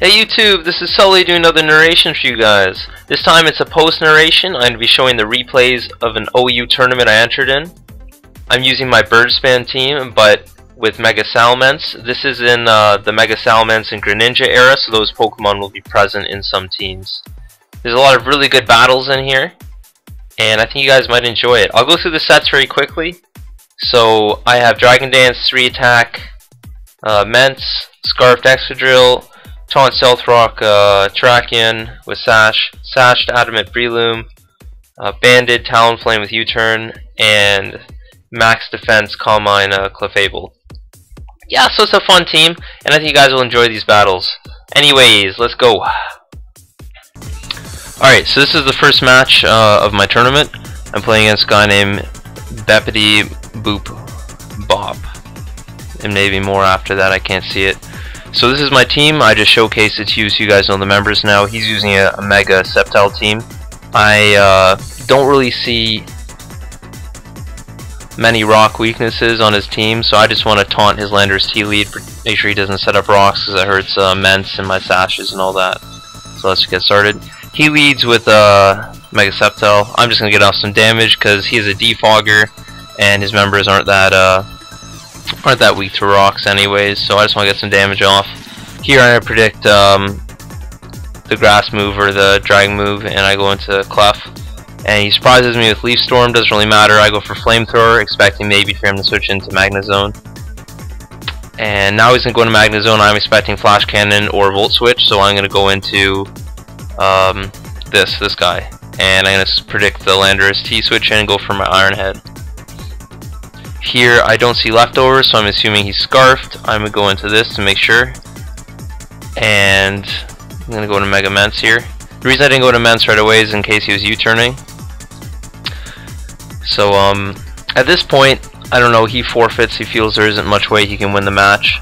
Hey YouTube, this is Sully doing another narration for you guys. This time it's a post narration. I'm going to be showing the replays of an OU tournament I entered in. I'm using my Birdspan team, but with Mega Salamence. This is in the Mega Salamence and Greninja era, so those Pokemon will be present in some teams. There's a lot of really good battles in here, and I think you guys might enjoy it. I'll go through the sets very quickly. So I have Dragon Dance, 3 attack, Mence, Scarfed Excadrill, Taunt Stealth Rock Terrakion with Sash, Sashed Adamant Breloom, Banded Talonflame with U-Turn, and Max Defense Calm Mind Clefable. Yeah, so it's a fun team, and I think you guys will enjoy these battles. Anyways, let's go. Alright, so this is the first match of my tournament. I'm playing against a guy named Beppity Boop Bob. And maybe more after that, I can't see it. So this is my team. I just showcased it to you so you guys know the members now. He's using a Mega Sceptile team. I don't really see many rock weaknesses on his team, so I just want to taunt his Landorus T-lead, make sure he doesn't set up rocks because that hurts Mence and my Sashes and all that. So let's get started. He leads with Mega Sceptile. I'm just going to get off some damage because he is a defogger and his members aren't that weak to rocks anyways, so I just want to get some damage off. Here I predict the grass move or the dragon move, and I go into Clef. And he surprises me with Leaf Storm, doesn't really matter. I go for Flamethrower, expecting maybe for him to switch into Magnezone. And now he's going to go into Magnezone. I'm expecting Flash Cannon or Volt Switch, so I'm going to go into this guy. And I'm going to predict the Landorus T-switch and go for my Iron Head. Here I don't see leftovers, so I'm assuming he's Scarfed. I'm going to go into this to make sure. And I'm going to go into MegaMence here. The reason I didn't go to Mence right away is in case he was U-turning. So at this point, I don't know, he forfeits. He feels there isn't much way he can win the match.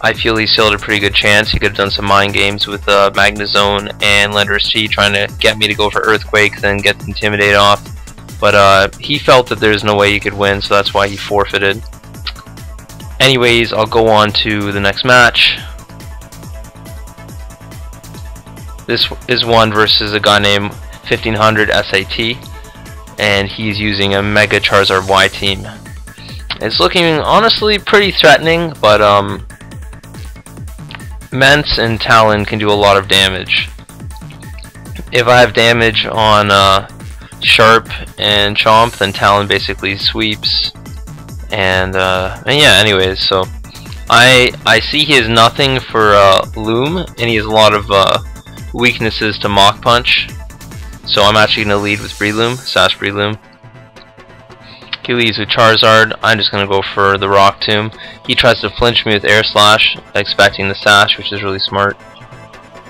I feel he still had a pretty good chance. He could have done some mind games with Magnezone and Landorus T, trying to get me to go for Earthquake, then get the Intimidate off. But he felt that there's no way he could win, so that's why he forfeited. Anyways, I'll go on to the next match. This is one versus a guy named 1500 SAT, and he's using a Mega Charizard Y team. It's looking honestly pretty threatening, but Mence and Talon can do a lot of damage. If I have damage on Sharp and Chomp, then Talon basically sweeps. And yeah, anyways, so I see he has nothing for Loom, and he has a lot of weaknesses to Mach Punch. So I'm actually going to lead with Breloom, Sash Breloom. He leads with Charizard. I'm just going to go for the Rock Tomb. He tries to flinch me with Air Slash, expecting the Sash, which is really smart.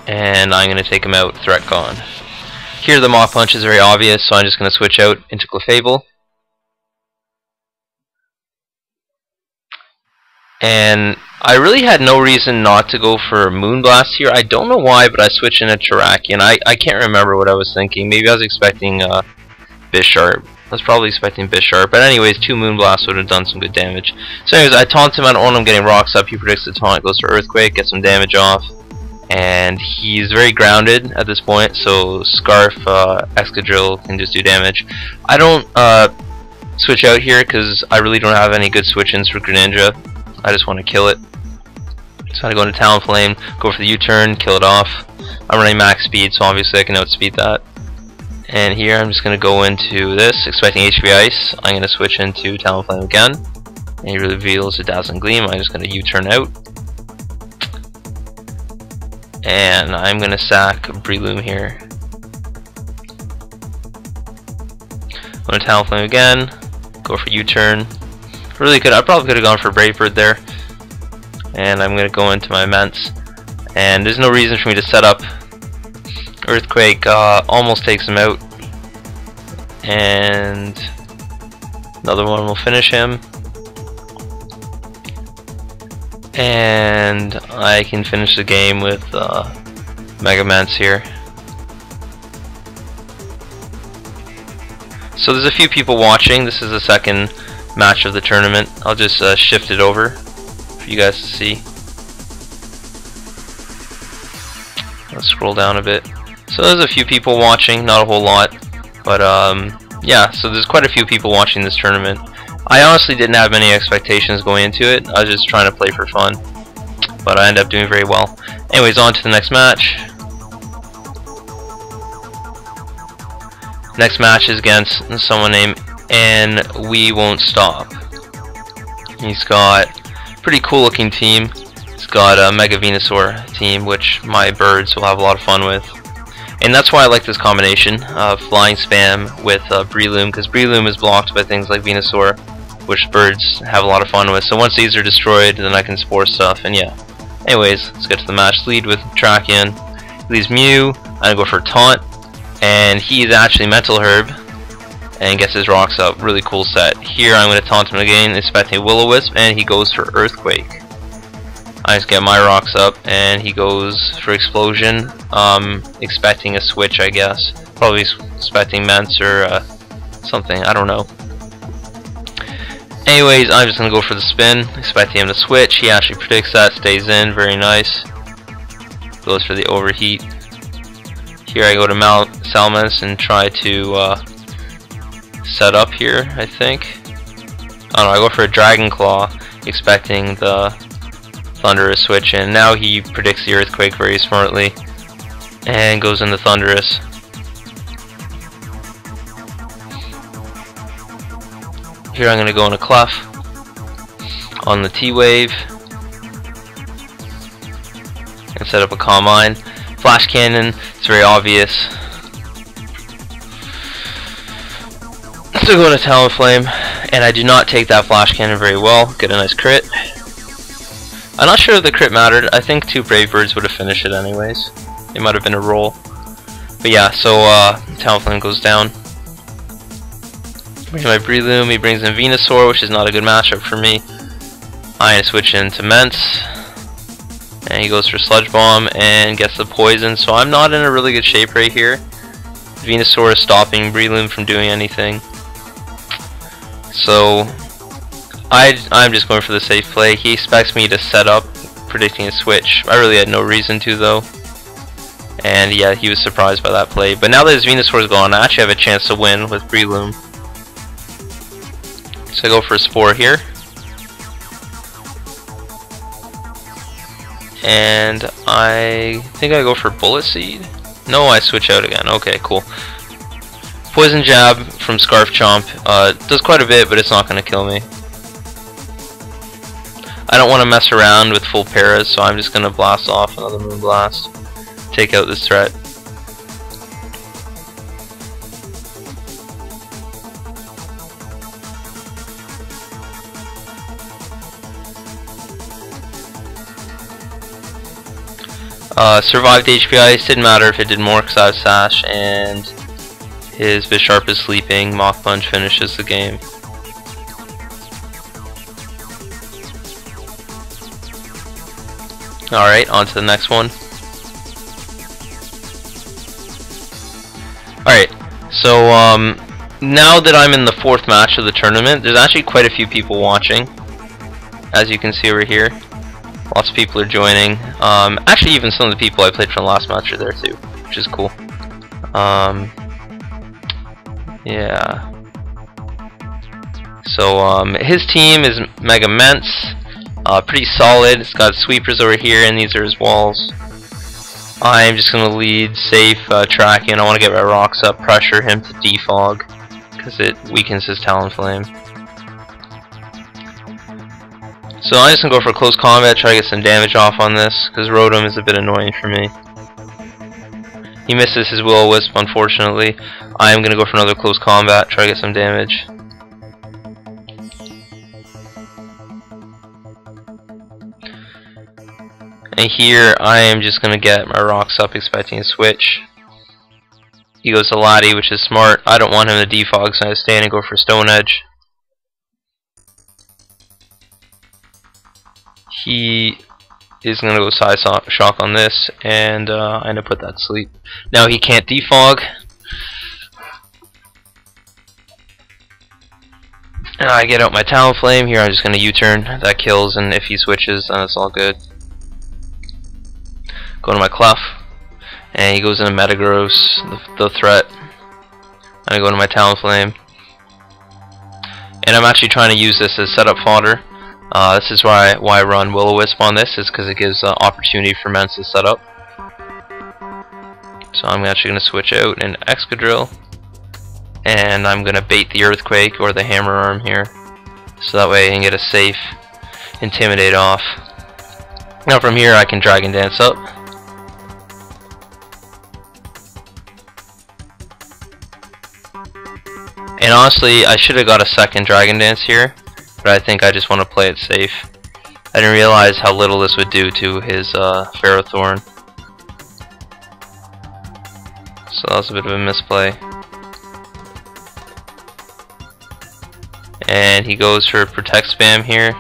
And I'm going to take him out, Threat Gone. Here the Mach Punch is very obvious, so I'm just going to switch out into Clefable. And I really had no reason not to go for Moonblast here. I don't know why, but I switched into Terrakion. I can't remember what I was thinking. Maybe I was expecting Bisharp. I was probably expecting Bisharp. But anyways, 2 Moonblasts would have done some good damage. So anyways, I taunt him. I don't want him getting rocks up. He predicts the taunt, goes for Earthquake, gets some damage off. And he's very grounded at this point, so Scarf Excadrill can just do damage. I don't switch out here because I really don't have any good switch-ins for Greninja. I just want to kill it. So I go into Talonflame, go for the U-turn, kill it off. I'm running max speed, so obviously I can outspeed that. And here I'm just going to go into this, expecting HP Ice. I'm going to switch into Talonflame again. And he reveals a Dazzling Gleam. I'm just going to U-turn out. And I'm going to sack Breloom here. Go to Talonflame again, go for U-turn. Really good. I probably could have gone for Brave Bird there. And I'm going to go into my Mence. And there's no reason for me to set up. Earthquake almost takes him out. And another one will finish him. And I can finish the game with MegaMence here. So there's a few people watching. This is the second match of the tournament. I'll just shift it over for you guys to see. Let's scroll down a bit. So there's a few people watching, not a whole lot, but yeah, so there's quite a few people watching this tournament. I honestly didn't have many expectations going into it. I was just trying to play for fun, but I ended up doing very well. Anyways, on to the next match. Next match is against someone named And We Won't Stop. He's got a pretty cool looking team. He's got a Mega Venusaur team, which my birds will have a lot of fun with. And that's why I like this combination of flying spam with Breloom, because Breloom is blocked by things like Venusaur, which birds have a lot of fun with. So once these are destroyed, then I can spore stuff, and yeah. Anyways, let's get to the match. Lead with Trachian. He leaves Mew. I'm going to go for Taunt, and he's actually Mental Herb, and gets his rocks up. Really cool set. Here I'm going to taunt him again, expecting Will-O-Wisp, and he goes for Earthquake. I just get my rocks up, and he goes for Explosion, expecting a switch, I guess. Probably expecting Mence or something, I don't know. Anyways, I'm just going to go for the spin, expecting him to switch. He actually predicts that, stays in, very nice. Goes for the overheat. Here I go to Mega Salamence and try to set up here, I think. Oh no, I go for a Dragon Claw, expecting the Thunderous switch in. Now he predicts the Earthquake very smartly and goes into Thunderous. Here I'm going to go into Clef on the T-Wave and set up a Calm Mind. Flash Cannon, it's very obvious. So go to Talonflame, and I do not take that Flash Cannon very well. Get a nice crit. I'm not sure if the crit mattered. I think 2 Brave Birds would have finished it anyways. It might have been a roll. But yeah, so Talonflame goes down. Brings my Breloom, he brings in Venusaur, which is not a good matchup for me. I switch into Mence, and he goes for Sludge Bomb and gets the poison, so I'm not in a really good shape right here. Venusaur is stopping Breloom from doing anything. So I'm just going for the safe play. He expects me to set up, predicting a switch. I really had no reason to though. And yeah, he was surprised by that play. But now that his Venusaur is gone, I actually have a chance to win with Breloom. So I go for a Spore here. And I think I go for Bullet Seed. No, I switch out again. Okay, cool. Poison Jab from Scarf Chomp does quite a bit, but it's not going to kill me. I don't want to mess around with full paras, so I'm just going to blast off another Moonblast. Take out this threat. Survived HP Ice, didn't matter if it did more because I have Sash, and his Bisharp is sleeping. Mach Punch finishes the game. Alright, on to the next one. Alright, so now that I'm in the 4th match of the tournament, there's actually quite a few people watching, as you can see over here. Lots of people are joining. Actually, even some of the people I played from the last match are there too, which is cool. Yeah. So his team is MegaMence, pretty solid. It's got sweepers over here, and these are his walls. I'm just gonna lead safe tracking. I want to get my rocks up, pressure him to defog, because it weakens his Talonflame. So I'm just going to go for close combat, try to get some damage off on this, because Rotom is a bit annoying for me. He misses his Will-O-Wisp, unfortunately. I'm going to go for another close combat, try to get some damage. And here I am just going to get my rocks up, expecting a switch. He goes to Lati, which is smart. I don't want him to defog, so I stay in and go for Stone Edge. He is going to go Side Shock on this, and I'm going to put that to sleep. Now he can't defog. And I get out my Talonflame. Here I'm just going to U-turn. That kills, and if he switches, then it's all good. Go to my Clef. And he goes into Metagross, the threat. I go into my Talonflame. And I'm actually trying to use this as setup fodder. This is why I run Will-O-Wisp on this, is because it gives opportunity for Mence to set up. So I'm actually going to switch out an Excadrill. And I'm going to bait the Earthquake or the Hammer Arm here. So that way I can get a safe Intimidate off. Now from here I can Dragon Dance up. And honestly, I should have got a second Dragon Dance here, but I think I just want to play it safe. I didn't realize how little this would do to his Ferrothorn. So that was a bit of a misplay. And he goes for Protect Spam here.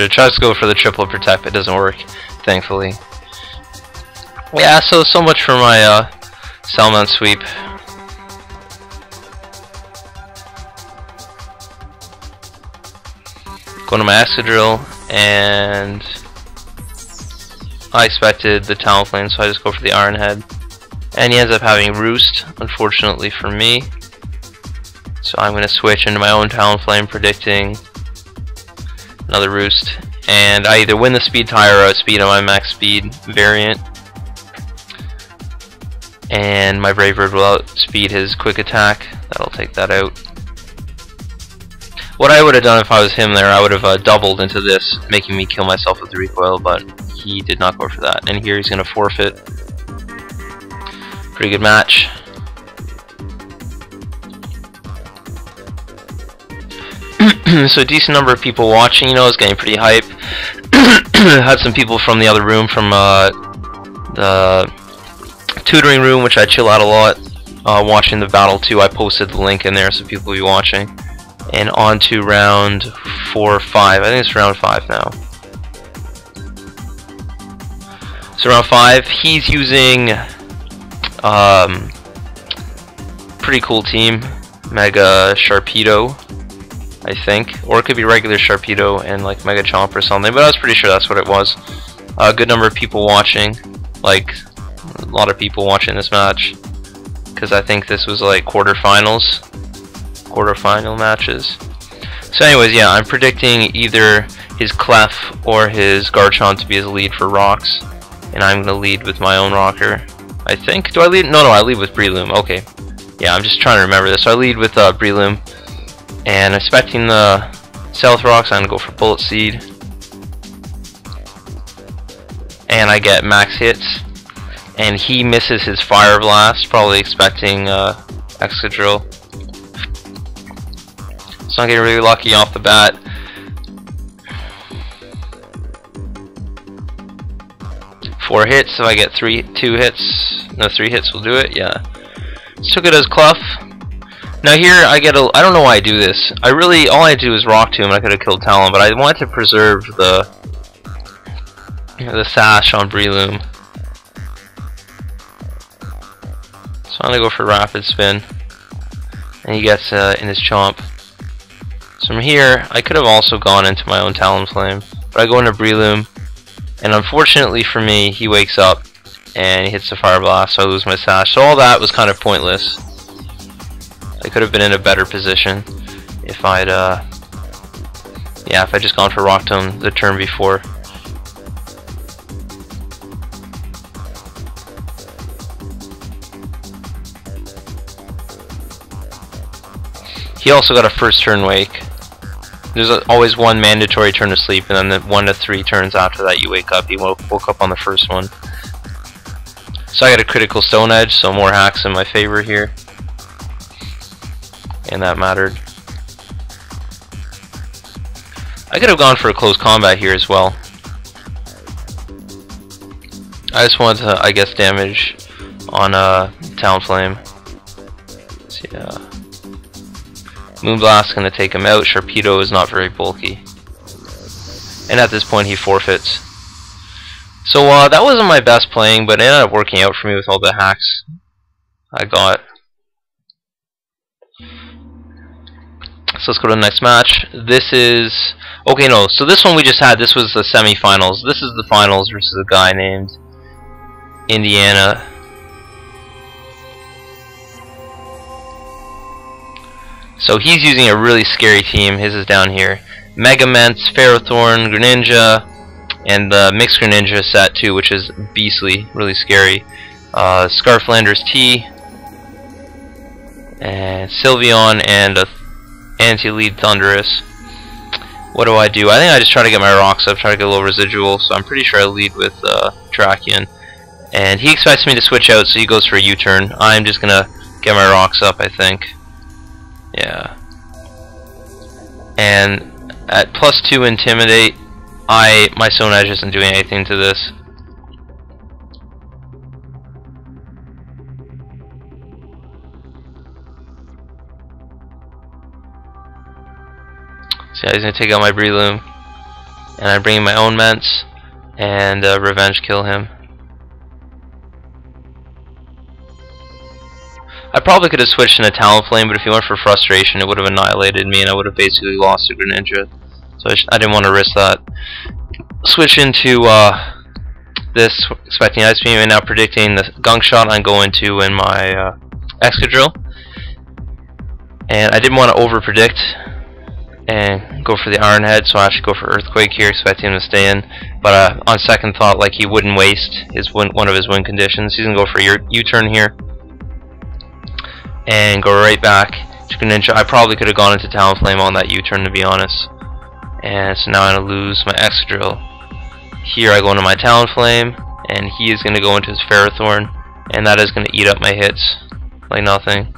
Tries to go for the triple protect, but it doesn't work, thankfully. Yeah, so much for my Salamence sweep. Go to my Excadrill, and I expected the Talonflame, so I just go for the Iron Head. And he ends up having Roost, unfortunately for me. So I'm going to switch into my own Talonflame, predicting another Roost, and I either win the speed tie or outspeed on my max speed variant, and my Brave Bird will outspeed his quick attack. That'll take that out. What I would have done if I was him there, I would have doubled into this, making me kill myself with the recoil, but he did not go for that. And here he's going to forfeit. Pretty good match. So a decent number of people watching, you know, it's getting pretty hype. Had some people from the other room, from the tutoring room, which I chill out a lot, watching the battle too. I posted the link in there so people will be watching. And on to round 4 or 5. I think it's round 5 now. So round 5, he's using pretty cool team, Mega Sharpedo, I think, or it could be regular Sharpedo and like Mega Chomp or something, but I was pretty sure that's what it was. A good number of people watching, like a lot of people watching this match, because I think this was like quarterfinal matches. So anyways, yeah, I'm predicting either his Clef or his Garchomp to be his lead for rocks, and I'm gonna lead with my own rocker, I think. Do I lead? No, I lead with Breloom. Okay, yeah, I'm just trying to remember this. So I lead with Breloom. And expecting the South Rocks, I'm going to go for Bullet Seed. And I get max hits. And he misses his Fire Blast, probably expecting Excadrill. So I'm getting really lucky off the bat. Four hits, so I get 2 hits. No, 3 hits will do it, yeah. Just took it as Clef. Now here I get a, I don't know why I do this. All I do is Rock Tomb, and I could have killed Talon, but I wanted to preserve the sash on Breloom. So I'm gonna go for Rapid Spin, and he gets in his Chomp. So from here I could have also gone into my own Talonflame, but I go into Breloom, and unfortunately for me, he wakes up and he hits the Fire Blast, so I lose my sash. So all that was kind of pointless. I could have been in a better position if I'd, if I just gone for Rock Tomb the turn before. He also got a first turn wake. There's always one mandatory turn of sleep, and then the 1 to 3 turns after that you wake up. He woke up on the first one. So I got a critical Stone Edge, so more hacks in my favor here. And that mattered. I could have gone for a close combat here as well. I just wanted to, I guess, damage on Talonflame. So, yeah. Moonblast gonna take him out. Sharpedo is not very bulky, and at this point he forfeits. So that wasn't my best playing, but it ended up working out for me with all the hacks I got. So let's go to the next match. This is... Okay, no. So this one we just had, this was the semifinals. This is the finals versus a guy named Indiana. So he's using a really scary team. His is down here. MegaMence, Ferrothorn, Greninja, and the mixed Greninja set too, which is beastly, really scary. Scarflander's T, and Sylveon, and a anti-lead Thundurus. What do? I think I just try to get my rocks up, try to get a little residual, so I'm pretty sure I lead with Tracheon. And he expects me to switch out, so he goes for a U-turn. I'm just gonna get my rocks up, I think. Yeah. And at +2 Intimidate, my Stone Edge isn't doing anything to this. So yeah, he's gonna take out my Breloom, and I bring in my own Mence and revenge kill him. I probably could have switched in a Talonflame, but if he went for Frustration, it would have annihilated me, and I would have basically lost to Greninja. So I didn't want to risk that. Switch into this, expecting Ice Beam, and now predicting the Gunk Shot I'm going to in my Excadrill. And I didn't want to over-predict and go for the Iron Head, so I actually go for Earthquake here, expecting him to stay in. But on second thought, like, he wouldn't waste one of his win conditions. He's going to go for a U-turn here. And go right back to Greninja. I probably could have gone into Talonflame on that U-turn, to be honest. And so now I'm going to lose my Excadrill. Here I go into my Talonflame, and he is going to go into his Ferrothorn, and that is going to eat up my hits like nothing.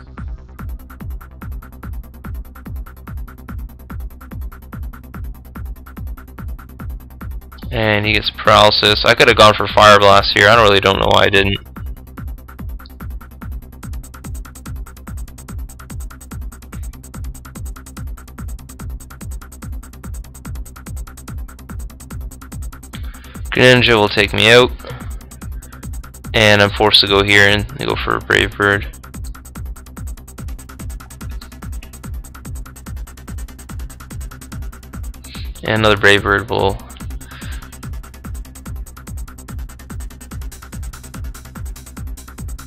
And he gets Paralysis. I could have gone for Fire Blast here. I really don't know why I didn't. Greninja will take me out, and I'm forced to go here and go for a Brave Bird. And another Brave Bird will...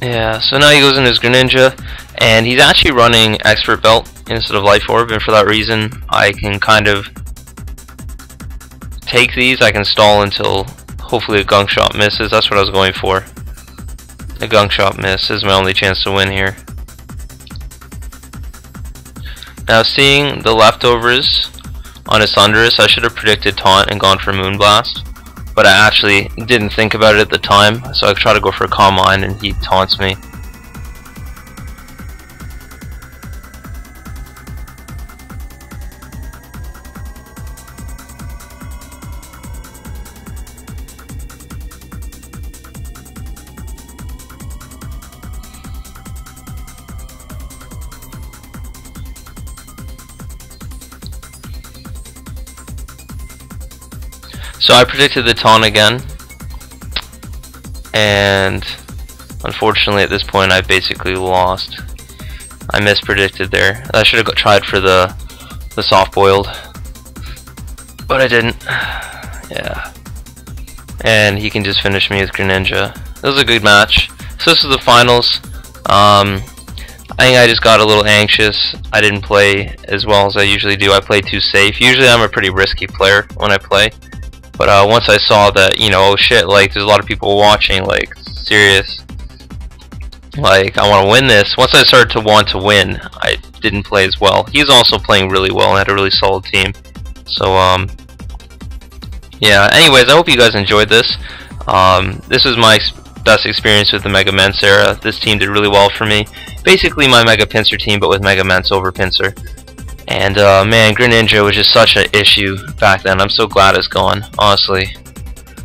Yeah, so now he goes into his Greninja, and he's actually running Expert Belt instead of Life Orb, and for that reason I can kind of take these. I can stall until hopefully a Gunk Shot misses. That's what I was going for. A Gunk Shot miss is my only chance to win here. Now, seeing the leftovers on his Thundurus, I should have predicted Taunt and gone for Moonblast, but I actually didn't think about it at the time, so I tried to go for a Calm Mind and he taunts me. So I predicted the taunt again, and unfortunately at this point I basically lost. I mispredicted there. I should have tried for the soft boiled, but I didn't. Yeah, and he can just finish me with Greninja. It was a good match. So this is the finals. I think I just got a little anxious. I didn't play as well as I usually do. I play too safe. Usually I'm a pretty risky player when I play. But once I saw that, you know, oh shit, like, there's a lot of people watching, like, serious, like, I want to win this. Once I started to want to win, I didn't play as well. He's also playing really well and had a really solid team. So, yeah, anyways, I hope you guys enjoyed this. This was my best experience with the MegaMence era. This team did really well for me. Basically my Mega Pinsir team, but with MegaMence over Pinsir. And man, Greninja was just such an issue back then. I'm so glad it's gone, honestly.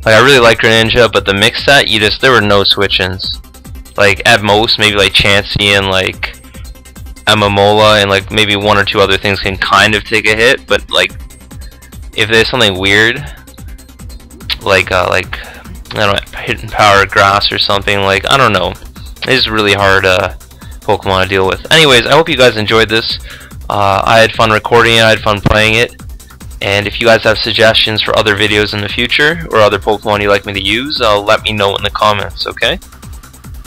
Like, I really like Greninja, but the mix set, there were no switch-ins. Like, at most, maybe like Chansey and like Amamola and like maybe one or two other things can kind of take a hit, but like if there's something weird, like I don't know, Hidden Power Grass or something, like, I don't know. It's really hard Pokemon to deal with. Anyways, I hope you guys enjoyed this. I had fun recording it, I had fun playing it, and if you guys have suggestions for other videos in the future, or other Pokemon you'd like me to use, let me know in the comments, okay?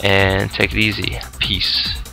And take it easy. Peace.